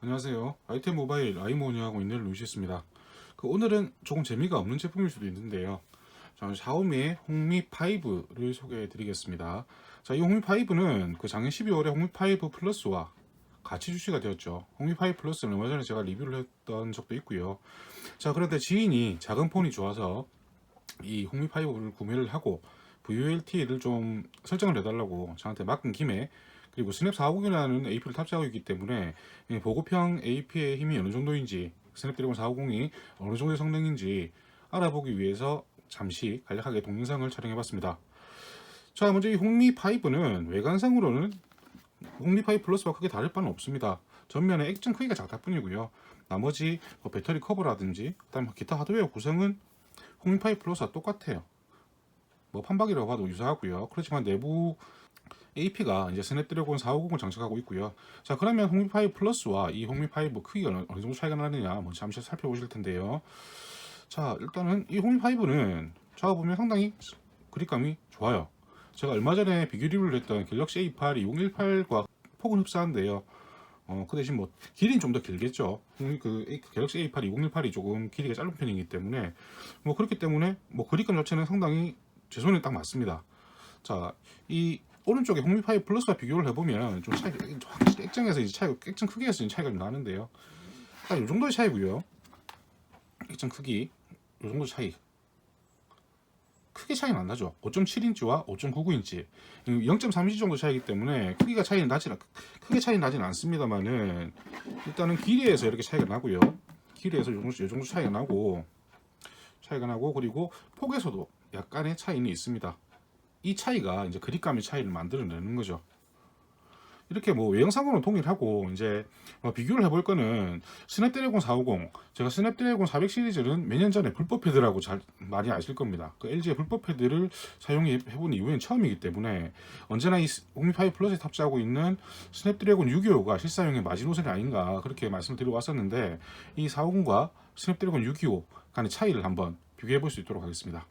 안녕하세요. 아이템 모바일 아이모 운영하고 있는 루시스입니다. 오늘은 조금 재미가 없는 제품일 수도 있는데요. 저는 샤오미의 홍미 5를 소개해 드리겠습니다. 자, 이 홍미 5는 작년 12월에 홍미 5 플러스와 같이 출시가 되었죠. 홍미 5 플러스는 얼마 전에 제가 리뷰를 했던 적도 있고요. 자, 그런데 지인이 작은 폰이 좋아서 이 홍미 5를 구매를 하고 VoLTE를 좀 설정을 해달라고 저한테 맡긴 김에, 그리고 스냅 450이라는 AP를 탑재하고 있기 때문에 이 보급형 AP의 힘이 어느 정도인지, 스냅드래곤 450이 어느 정도의 성능인지 알아보기 위해서 잠시 간략하게 동영상을 촬영해봤습니다. 자, 먼저 이 홍미 5는 외관상으로는 홍미 5 플러스와 크게 다를 바는 없습니다. 전면의 액정 크기가 작다 뿐이고요. 나머지 배터리 커버라든지 그다음 기타 하드웨어 구성은 홍미 5 플러스와 똑같아요. 판박이라고 봐도 유사하고요. 그렇지만 내부 AP가 이제 스냅드래곤 450을 장착하고 있고요. 자, 그러면 홍미 5 플러스와 이 홍미 5 크기가 어느 정도 차이가 나느냐 잠시 살펴보실 텐데요. 자, 일단은 이 홍미 5는 제가 보면 상당히 그립감이 좋아요. 제가 얼마 전에 비교 리뷰를 했던 갤럭시 A8 2018과 폭은 흡사한데요. 그 대신 길이는 좀 더 길겠죠. 갤럭시 A8 2018이 조금 길이가 짧은 편이기 때문에 그렇기 때문에 그립감 자체는 상당히 제 손에 딱 맞습니다. 자, 이 오른쪽에 홍미 5 플러스와 비교를 해보면 좀 차이, 확실히 액정에서 이제 차이가, 액정 크기에서 차이가 좀 나는데요. 딱 이 정도의 차이고요. 액정 크기, 이 정도 차이. 크게 차이는 안 나죠. 5.7인치와 5.99인치, 0.3인치 정도 차이기 때문에 크게 차이는 나진 않습니다만은, 일단은 길이에서 이렇게 차이가 나고요. 길이에서 이 정도 차이가 나고, 그리고 폭에서도 약간의 차이는 있습니다. 이 차이가 이제 그립감의 차이를 만들어내는 거죠. 이렇게 외형상으로는 동일하고, 이제 비교를 해볼 거는 스냅드래곤 450. 제가 스냅드래곤 400 시리즈는 몇 년 전에 불법 패드라고 잘 많이 아실 겁니다. LG의 불법 패드를 사용해 본 이후엔 처음이기 때문에, 언제나 이 홍미 5 플러스에 탑재하고 있는 스냅드래곤 625가 실사용의 마지노선이 아닌가 그렇게 말씀을 드리고 왔었는데, 이 450과 스냅드래곤 625 간의 차이를 한번 비교해 볼 수 있도록 하겠습니다.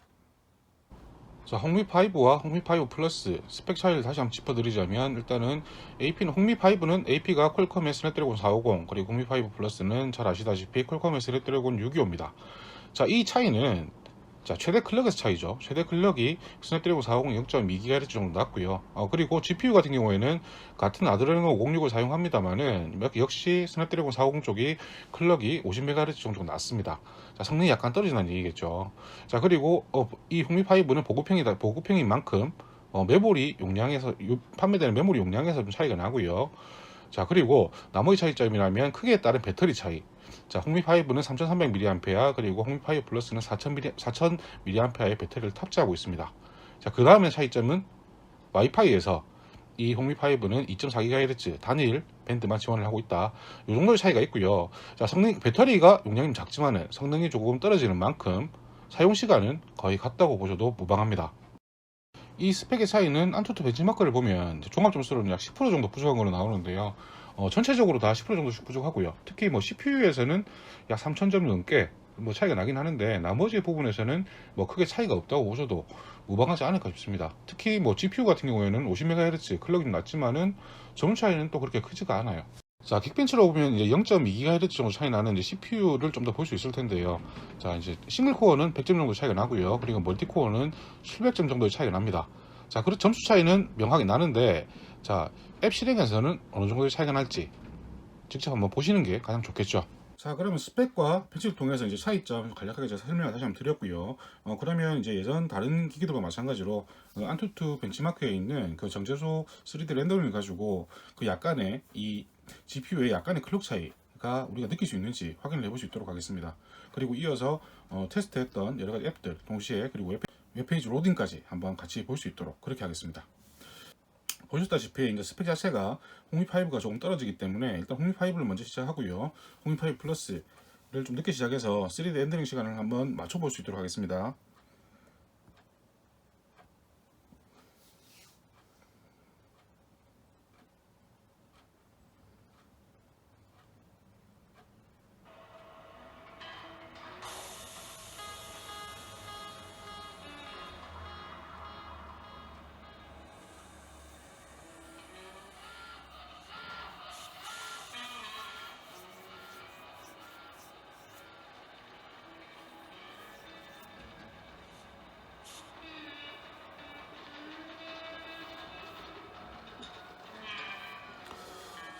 자, 홍미 5와 홍미 5 플러스 스펙 차이를 다시 한번 짚어드리자면, 일단은 홍미 5는 AP가 퀄컴의 스냅드래곤 450, 그리고 홍미 5 플러스는 잘 아시다시피 퀄컴의 스냅드래곤 625입니다. 자, 이 차이는 최대 클럭에서 차이죠. 최대 클럭이 스냅드래곤 450 0.2GHz 정도 낮고요. 그리고 GPU 같은 경우에는 같은 아드레노 506을 사용합니다만은 역시 스냅드래곤 450 쪽이 클럭이 50MHz 정도 낮습니다. 자, 성능이 약간 떨어진다는 얘기겠죠. 자, 그리고 이 홍미 5는 보급형인 만큼 메모리 용량에서 판매되는 메모리 용량에서 좀 차이가 나고요. 자, 그리고 나머지 차이점이라면 크기에 따른 배터리 차이. 자, 홍미 5는 3300mAh, 그리고 홍미 5 플러스는 4000mAh의 배터리를 탑재하고 있습니다. 자, 그 다음에 차이점은 와이파이에서 이 홍미 5는 2.4GHz 단일 밴드만 지원을 하고 있다. 이 정도의 차이가 있고요. 자, 배터리가 용량이 작지만은 성능이 조금 떨어지는 만큼 사용 시간은 거의 같다고 보셔도 무방합니다. 이 스펙의 차이는 안투투 벤치마크를 보면 종합 점수로는 약 10% 정도 부족한 걸로 나오는데요. 전체적으로 다 10% 정도씩 부족하고요. 특히 CPU에서는 약 3000점 넘게 차이가 나긴 하는데, 나머지 부분에서는 크게 차이가 없다고 보셔도 무방하지 않을까 싶습니다. 특히 GPU 같은 경우에는 50MHz 클럭이 낮지만은 점 차이는 또 그렇게 크지가 않아요. 자, 긱벤치로 보면 이제 0.2GHz 정도 차이 나는 이제 CPU를 좀 더 볼 수 있을 텐데요. 자, 이제 싱글 코어는 100점 정도 차이가 나고요. 그리고 멀티 코어는 700점 정도의 차이가 납니다. 자, 그리고 점수 차이는 명확히 나는데, 자, 앱 실행에서는 어느 정도의 차이가 날지 직접 한번 보시는 게 가장 좋겠죠. 자, 그러면 스펙과 패치를 통해서 이제 차이점 간략하게 제가 설명을 다시 한번 드렸고요. 그러면 이제 예전 다른 기기들과 마찬가지로 안투투 벤치마크에 있는 정제소 3D 렌더링을 가지고 약간의 이 GPU의 약간의 클럭 차이가 우리가 느낄 수 있는지 확인을 해볼 수 있도록 하겠습니다. 그리고 이어서 테스트했던 여러 가지 앱들 동시에, 그리고 웹페이지 로딩까지 한번 같이 볼 수 있도록 그렇게 하겠습니다. 보셨다시피 이제 스펙 자체가 홍미 5가 조금 떨어지기 때문에 일단 홍미 5를 먼저 시작하고요. 홍미 5 플러스를 좀 늦게 시작해서 3D 렌더링 시간을 한번 맞춰볼 수 있도록 하겠습니다.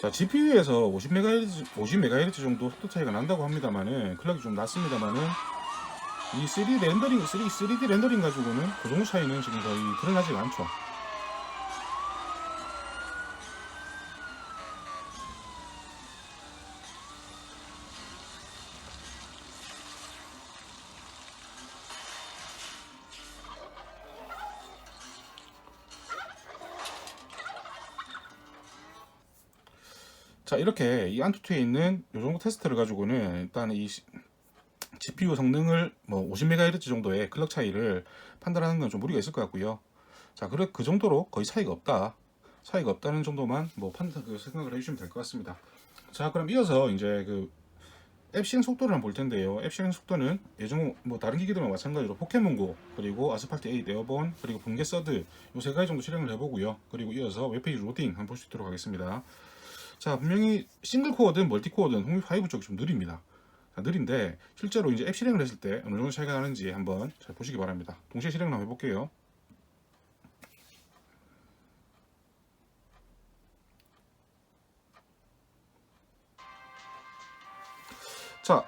자, GPU에서 50MHz 정도 속도 차이가 난다고 합니다만은 클럭이 좀 낮습니다만은 이 3D 렌더링 가지고는 그 정도 차이는 지금 거의 드러나지가 않죠. 자, 이렇게 이 안투투에 있는 이 정도 테스트를 가지고는 일단 이 GPU 성능을 뭐 50MHz 정도의 클럭 차이를 판단하는 건 좀 무리가 있을 것 같고요. 자, 그 정도로 거의 차이가 없다. 차이가 없다는 정도만 뭐 생각을 해주시면 될 것 같습니다. 자, 그럼 이어서 이제 그 앱 실행 속도를 한번 볼 텐데요. 앱 실행 속도는 예전 뭐 다른 기기들과 마찬가지로 포켓몬고, 그리고 아스팔트 8 에어본, 그리고 붕괴 서드 요 세 가지 정도 실행을 해보고요. 그리고 이어서 웹페이지 로딩 한번 볼 수 있도록 하겠습니다. 자, 분명히 싱글 코어든 멀티 코어든 홍미 5 쪽이 좀 느립니다. 자, 느린데 실제로 이제 앱 실행을 했을 때 어느 정도 차이가 나는지 한번 잘 보시기 바랍니다. 동시에 실행을 한번 해볼게요. 자,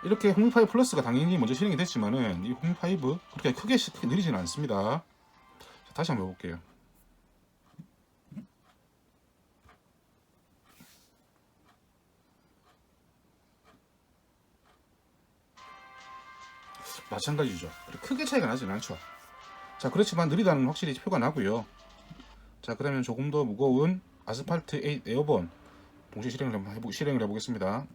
이렇게 홍미5 플러스가 당연히 먼저 실행이 됐지만은 이 홍미5 그렇게 크게 느리지는 않습니다. 자, 다시 한번 해볼게요. 마찬가지죠. 크게 차이가 나지는 않죠. 자, 그렇지만 느리다는 확실히 표가 나고요. 자, 그러면 조금 더 무거운 아스팔트 8 에어본 동시에 실행을 해보겠습니다.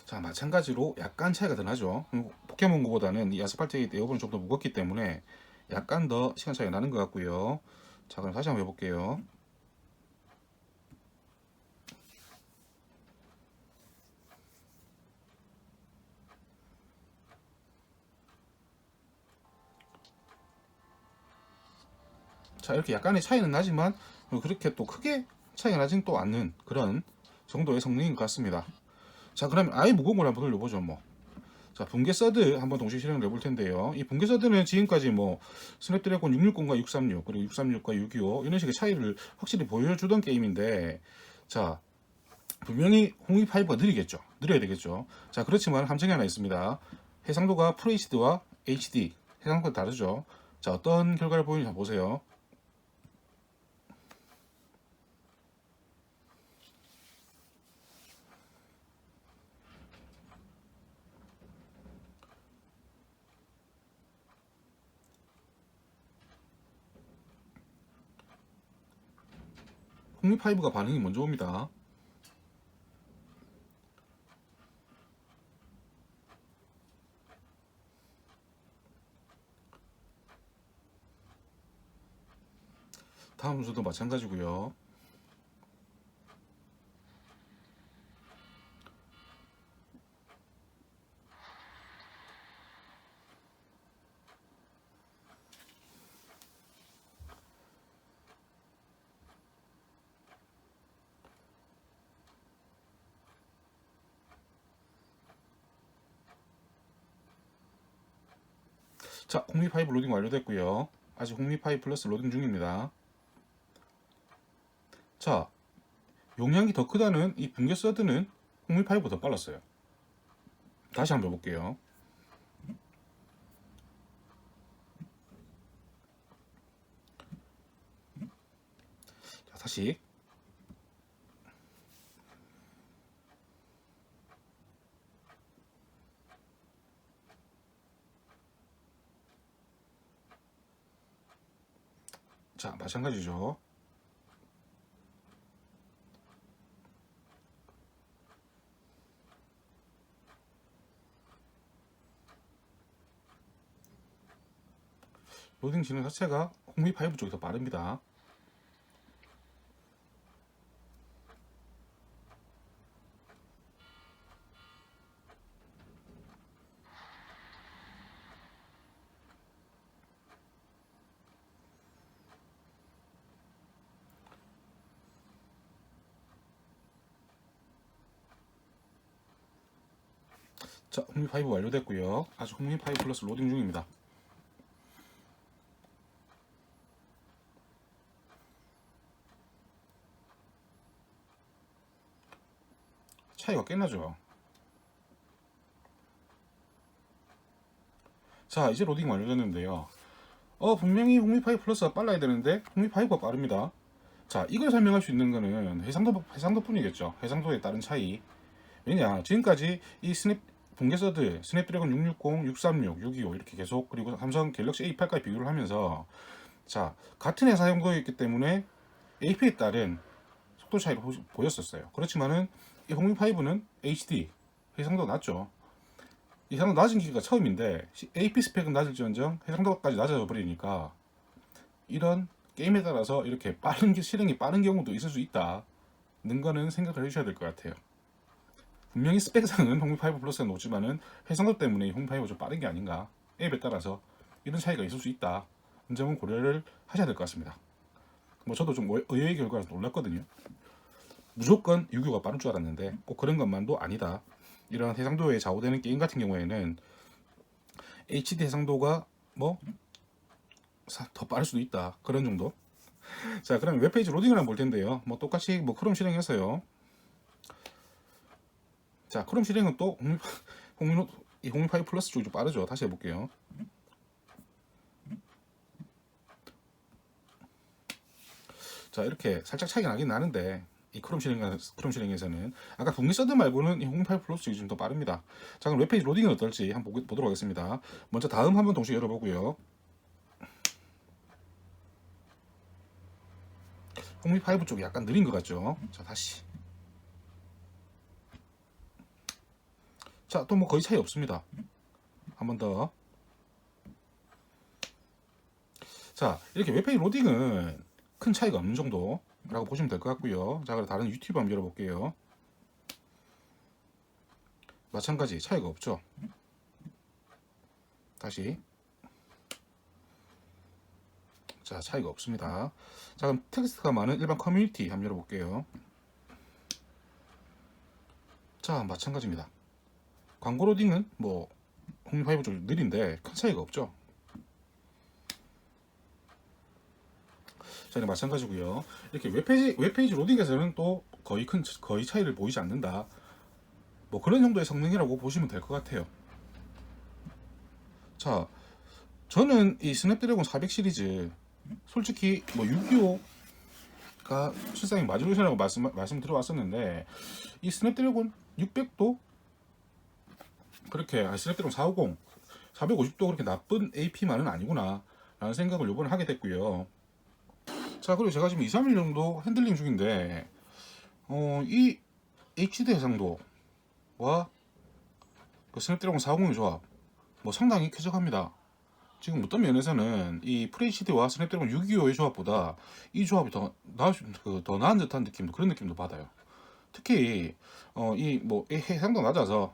자, 마찬가지로 약간 차이가 더 나죠. 포켓몬고보다는 이 아스팔트 8 에어본이 좀 더 무겁기 때문에 약간 더 시간 차이가 나는 것 같고요. 자, 그럼 다시 한번 해볼게요. 자, 이렇게 약간의 차이는 나지만 그렇게 또 크게 차이가 나진 또 않는 그런 정도의 성능인 것 같습니다. 자, 그럼 아예 무거운 걸 한번 돌려보죠 뭐. 자, 붕괴 서드 한번 동시에 실행을 해볼 텐데요. 이 붕괴 서드는 지금까지 뭐 스냅드래곤 660과 636 그리고 636과 625 이런 식의 차이를 확실히 보여주던 게임인데, 자, 분명히 홍이5가 느리겠죠. 느려야 되겠죠. 자, 그렇지만 함정이 하나 있습니다. 해상도가 FHD와 HD 해상도가 다르죠. 자, 어떤 결과를 보이는지 한번 보세요. 홍미5가 반응이 먼저 옵니다. 다음 순서도 마찬가지고요. 자, 홍미5 로딩 완료됐고요. 아직 홍미5 플러스 로딩 중입니다. 자, 용량이 더 크다는 이 붕괴 서드는 홍미5보다 더 빨랐어요. 다시 한번 해볼게요. 자, 다시. 자, 마찬가지죠. 로딩 진행 자체가 홍미5 쪽이 더 빠릅니다. 자, 홍미 5 완료됐고요. 아직 홍미 5 플러스 로딩 중입니다. 차이가 꽤 나죠. 자, 이제 로딩 완료됐는데요. 분명히 홍미 5 플러스가 빨라야 되는데 홍미 5가 빠릅니다. 자, 이걸 설명할 수 있는 거는 해상도뿐이겠죠. 해상도에 따른 차이. 왜냐, 지금까지 이 본계서드 스냅드래곤 660, 636, 625 이렇게 계속, 그리고 삼성 갤럭시 A8까지 비교를 하면서, 자, 같은 해상도에 있기 때문에 AP에 따른 속도 차이를 보였었어요. 그렇지만은 이 홍미5는 HD 해상도가 낮죠. 해상도 낮은 기기가 처음인데 AP 스펙은 낮을지언정 해상도까지 낮아져 버리니까 이런 게임에 따라서 이렇게 실행이 빠른 경우도 있을 수 있다는 거는 생각을 해주셔야 될 것 같아요. 분명히 스펙상은 홍미5 플러스가 높지만은 해상도 때문에 홍미5가 좀 빠른 게 아닌가, 앱에 따라서 이런 차이가 있을 수 있다는 점은 고려를 하셔야 될 것 같습니다. 뭐 저도 좀 의외의 결과라서 놀랐거든요. 무조건 유교가 빠른 줄 알았는데 꼭 그런 것만도 아니다. 이런 해상도에 좌우되는 게임 같은 경우에는 HD 해상도가 뭐 더 빠를 수도 있다, 그런 정도. 자, 그럼 웹페이지 로딩을 한번 볼 텐데요. 뭐 똑같이 뭐 크롬 실행했어요. 자, 크롬 실행은 또 홍미5 플러스 쪽이 좀 빠르죠. 다시 해볼게요. 자, 이렇게 살짝 차이가 나긴 나는데 이 크롬 실행에서는 아까 북미 서드 말고는 이 홍미5 플러스 쪽이 좀 더 빠릅니다. 자, 그럼 웹페이지 로딩은 어떨지 한번 보도록 하겠습니다. 먼저 다음 한번 동시에 열어보고요. 홍미5 쪽이 약간 느린 것 같죠. 자, 다시. 자, 또 뭐 거의 차이 없습니다. 한 번 더. 자, 이렇게 웹페이지 로딩은 큰 차이가 없는 정도라고 보시면 될 것 같고요. 자, 그럼 다른 유튜브 한번 열어볼게요. 마찬가지 차이가 없죠. 다시. 자, 차이가 없습니다. 자, 그럼 텍스트가 많은 일반 커뮤니티 한번 열어볼게요. 자, 마찬가지입니다. 광고 로딩은 뭐 홍미5 좀 느린데 큰 차이가 없죠. 자, 마찬가지고요. 이렇게 웹페이지 로딩에서는 또 거의 차이를 보이지 않는다. 뭐 그런 정도의 성능이라고 보시면 될 것 같아요. 자, 저는 이 스냅드래곤 400 시리즈 솔직히 뭐 625가 실상이 마지노선이라고 말씀드려왔었는데 이 스냅드래곤 600도 그렇게, 스냅드래곤 450, 450도 그렇게 나쁜 AP만은 아니구나 라는 생각을 요번에 하게 됐고요. 자, 그리고 제가 지금 2, 3일 정도 핸들링 중인데 이 HD 해상도와 그 스냅드래곤 450의 조합 뭐 상당히 쾌적합니다. 지금 어떤 면에서는 이 FHD와 스냅드래곤 625의 조합보다 이 조합이 더 나은 듯한 느낌도, 그런 느낌도 받아요. 특히 이 뭐 해상도 낮아서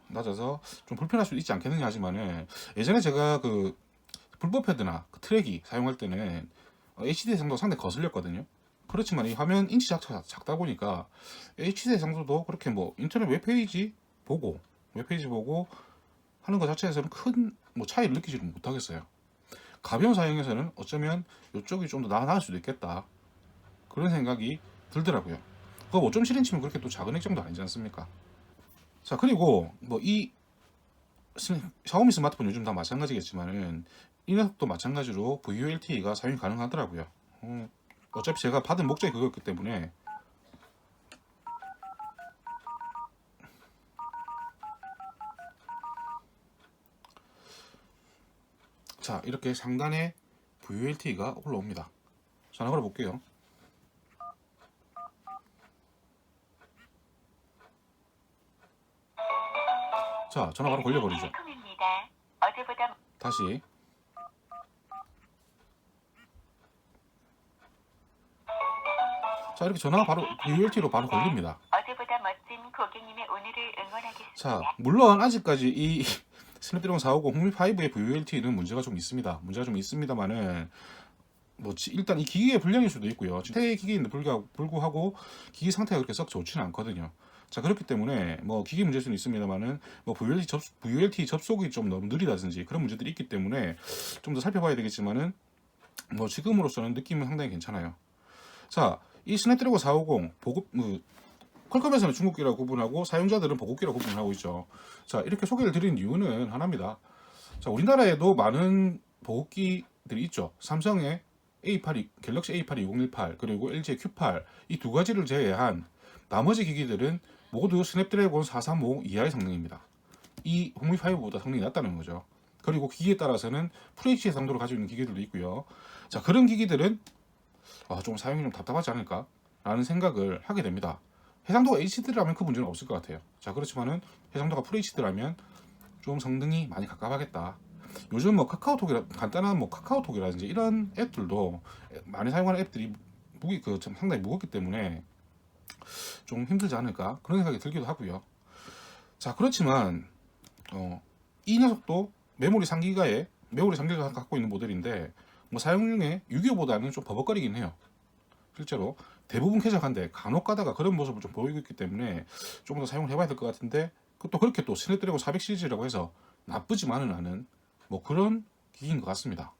좀 불편할 수도 있지 않겠느냐 하지만은, 예전에 제가 그 불법 패드나 그 트랙이 사용할 때는 HD 해상도 상당히 거슬렸거든요. 그렇지만 이 화면 인치 자체가 작다 보니까 HD 해상도도 그렇게 뭐 인터넷 웹페이지 보고 하는 것 자체에서는 큰 뭐 차이를 느끼지를 못하겠어요. 가벼운 사용에서는 어쩌면 이쪽이 좀 더 나을 수도 있겠다, 그런 생각이 들더라고요. 그 5.7 인치면 그렇게 또 작은 액정도 아니지 않습니까? 자, 그리고 뭐 이 샤오미 스마트폰 요즘 다 마찬가지겠지만은 이 녀석도 마찬가지로 VULTE가 사용이 가능하더라고요. 어차피 제가 받은 목적이 그거였기 때문에. 자, 이렇게 상단에 VULTE가 올라옵니다. 전화 걸어 볼게요. 자, 전화 바로 걸려버리죠. 다시. 자, 이렇게 전화가 바로 VULT로 바로 걸립니다. 어제보다 멋진 고객님의 오늘을 응원하겠습니다. 자, 물론 아직까지 이 스냅드래곤 450 홍미5의 VULT는 문제가 좀 있습니다만은 뭐 일단 이 기기의 불량일 수도 있고요. 새 기기인데 불구하고 기기 상태가 그렇게 썩 좋지는 않거든요. 자, 그렇기 때문에 뭐 기기 문제일 수는 있습니다만은 뭐 VLT 접속이 좀 너무 느리다든지 그런 문제들이 있기 때문에 좀 더 살펴봐야 되겠지만은 뭐 지금으로서는 느낌은 상당히 괜찮아요. 자, 이 스냅드래곤 450 보급 퀄컴에서는 중국기라고 구분하고 사용자들은 보급기라고 구분하고 있죠. 자, 이렇게 소개를 드린 이유는 하나입니다. 자, 우리나라에도 많은 보급기들이 있죠. 삼성의 A82, 갤럭시 A82 2018 그리고 LG의 Q8 이 두 가지를 제외한 나머지 기기들은 모두 스냅드래곤 4350 이하의 성능입니다. 이 홍미 5보다 성능이 낮다는 거죠. 그리고 기기에 따라서는 FHD 해상도를 가지고 있는 기기들도 있고요. 자, 그런 기기들은 좀 사용이 좀 답답하지 않을까? 라는 생각을 하게 됩니다. 해상도가 HD라면 그 문제는 없을 것 같아요. 자, 그렇지만은 해상도가 FHD라면 좀 성능이 많이 갑갑하겠다. 요즘 뭐 간단한 뭐 카카오톡이라든지 이런 앱들도 많이 사용하는 앱들이 좀 상당히 무겁기 때문에 좀 힘들지 않을까 그런 생각이 들기도 하고요. 자, 그렇지만 이 녀석도 메모리 3기가 갖고 있는 모델인데 뭐 사용 중에 625보다는 좀 버벅거리긴 해요. 실제로 대부분 쾌적한데 간혹 가다가 그런 모습을 좀 보이고 있기 때문에 좀 더 사용을 해봐야 될 것 같은데 또 그렇게 또 스냅드래곤 400 시리즈라고 해서 나쁘지만은 않은 뭐 그런 기기인 것 같습니다.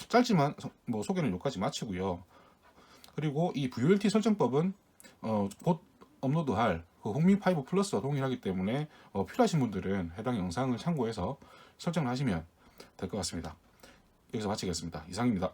짧지만 뭐 소개는 여기까지 마치고요. 그리고 이 VLT 설정법은 곧 업로드할 그 홍미 5 플러스와 동일하기 때문에 필요하신 분들은 해당 영상을 참고해서 설정을 하시면 될 것 같습니다. 여기서 마치겠습니다. 이상입니다.